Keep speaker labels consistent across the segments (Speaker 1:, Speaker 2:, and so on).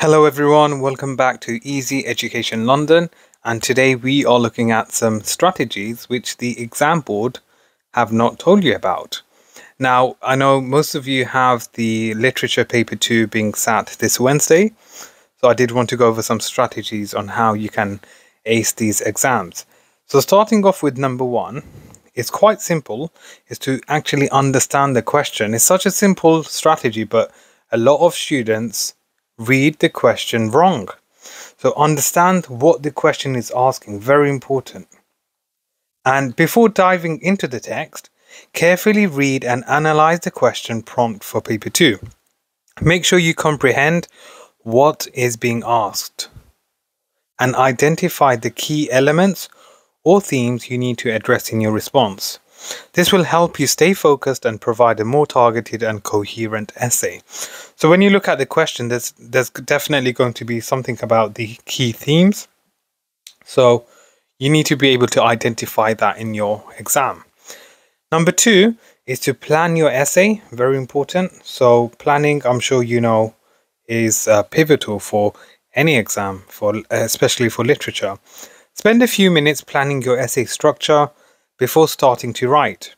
Speaker 1: Hello everyone, welcome back to Easy Education London, and today we are looking at some strategies which the exam board have not told you about. Now, I know most of you have the literature paper 2 being sat this Wednesday, so I did want to go over some strategies on how you can ace these exams. So starting off with number 1, it's quite simple, is to actually understand the question. It's such a simple strategy, but a lot of students read the question wrong. So understand what the question is asking, very important. And before diving into the text, carefully read and analyze the question prompt for paper 2. Make sure you comprehend what is being asked and identify the key elements or themes you need to address in your response. This will help you stay focused and provide a more targeted and coherent essay. So when you look at the question, there's definitely going to be something about the key themes. So you need to be able to identify that in your exam. Number 2 is to plan your essay, very important. So planning, I'm sure you know, is pivotal for any exam, especially for literature. Spend a few minutes planning your essay structure before starting to write.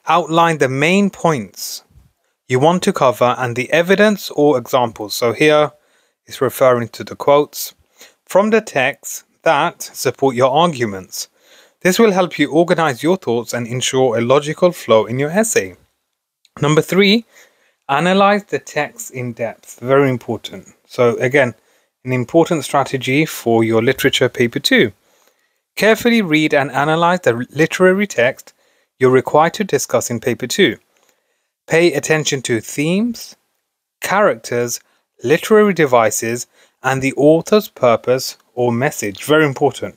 Speaker 1: Outline the main points you want to cover and the evidence or examples. So here is referring to the quotes from the text that support your arguments. This will help you organize your thoughts and ensure a logical flow in your essay. Number 3, analyze the text in depth. Very important. So again, an important strategy for your literature paper 2. Carefully read and analyze the literary text you're required to discuss in paper 2. Pay attention to themes, characters, literary devices, and the author's purpose or message. Very important.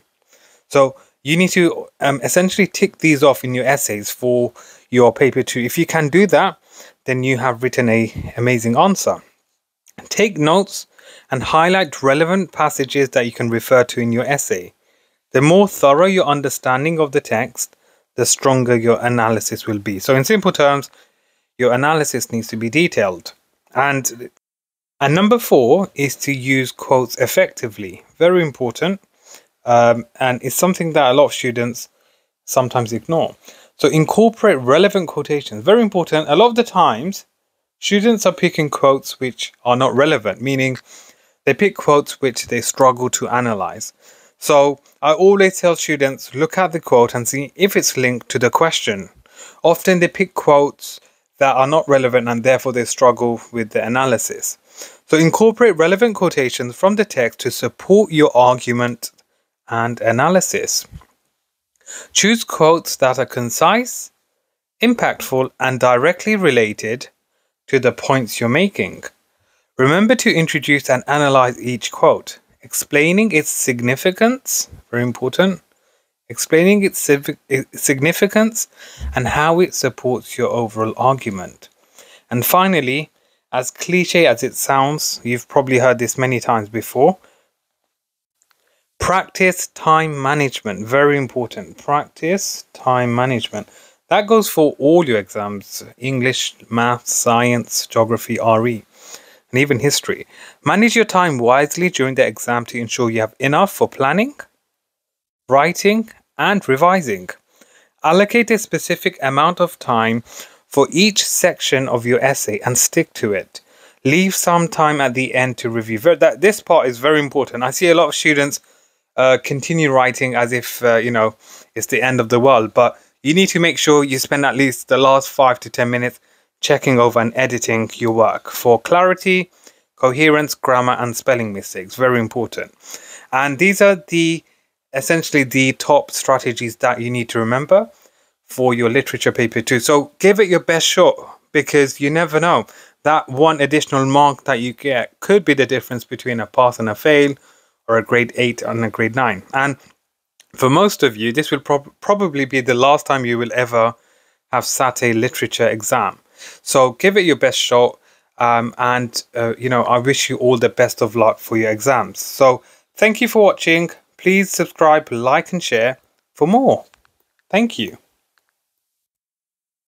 Speaker 1: So you need to essentially tick these off in your essays for your paper 2. If you can do that, then you have written an amazing answer. Take notes and highlight relevant passages that you can refer to in your essay. The more thorough your understanding of the text, the stronger your analysis will be. So in simple terms, your analysis needs to be detailed. And number 4 is to use quotes effectively. Very important. And it's something that a lot of students sometimes ignore. So incorporate relevant quotations. Very important. A lot of the times, students are picking quotes which are not relevant, meaning they pick quotes which they struggle to analyze. So I always tell students, look at the quote and see if it's linked to the question. Often they pick quotes that are not relevant and therefore they struggle with the analysis. So incorporate relevant quotations from the text to support your argument and analysis. Choose quotes that are concise, impactful, and directly related to the points you're making. Remember to introduce and analyze each quote, explaining its significance, very important, explaining its significance and how it supports your overall argument. And finally, as cliche as it sounds, you've probably heard this many times before, practice time management, very important, practice time management. That goes for all your exams, English, math, science, geography, RE. And even history. Manage your time wisely during the exam to ensure you have enough for planning, writing, and revising. Allocate a specific amount of time for each section of your essay and stick to it. Leave some time at the end to review. This part is very important. I see a lot of students continue writing as if, it's the end of the world. But you need to make sure you spend at least the last 5 to 10 minutes checking over and editing your work for clarity, coherence, grammar, and spelling mistakes. Very important. And these are essentially the top strategies that you need to remember for your literature paper 2. So give it your best shot, because you never know. That one additional mark that you get could be the difference between a pass and a fail, or a grade 8 and a grade 9. And for most of you, this will probably be the last time you will ever have sat a literature exam. So give it your best shot, I wish you all the best of luck for your exams. So thank you for watching. Please subscribe, like, and share for more. Thank you.